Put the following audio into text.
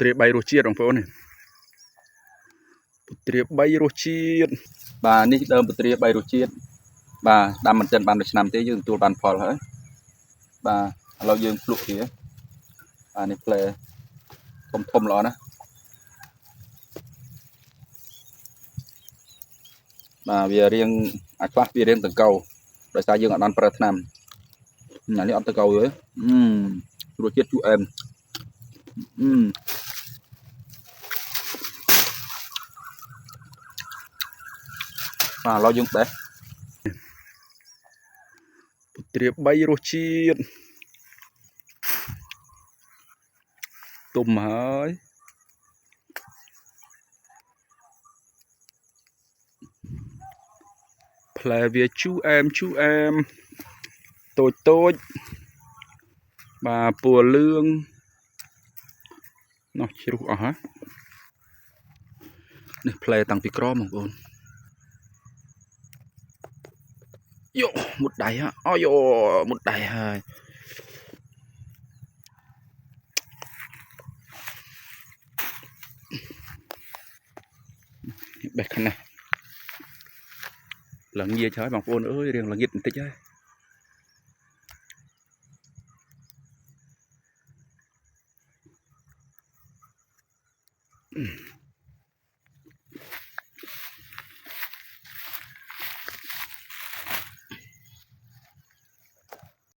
ត្រី3រសជាតិបងប្អូននេះពត្រី3រសជាតិបាទនេះដើមពត្រី3រសជាតិបាទដាំមិនចិនបានមួយឆ្នាំទេយើងទទួលបានផលហើយបាទឥឡូវយើងភ្លក់វាបាទនេះផ្លែធំល្អណាស់បាទវារៀងអាចខ្លះវារៀងតង្កោដោយសារយើងអត់បានប្រើថ្នាំនេះអត់តង្កោទេរសជាតិជូរអែមបាទឥឡូវយើងបេះពត្រី3រសជាតិទុំហើយផ្លែវាជូរអែមតូចបាទពណ៌លឿងនោះជ្រុះអស់ហ៎នេះផ្លែតាំងពីក្របងប្អូនយោមុតដៃហ៎អូយោមុតដៃហើយបេះខាងនេះល្ងាចហើយបងប្អូនអើយរៀងល្ងាចបន្តិចហើយ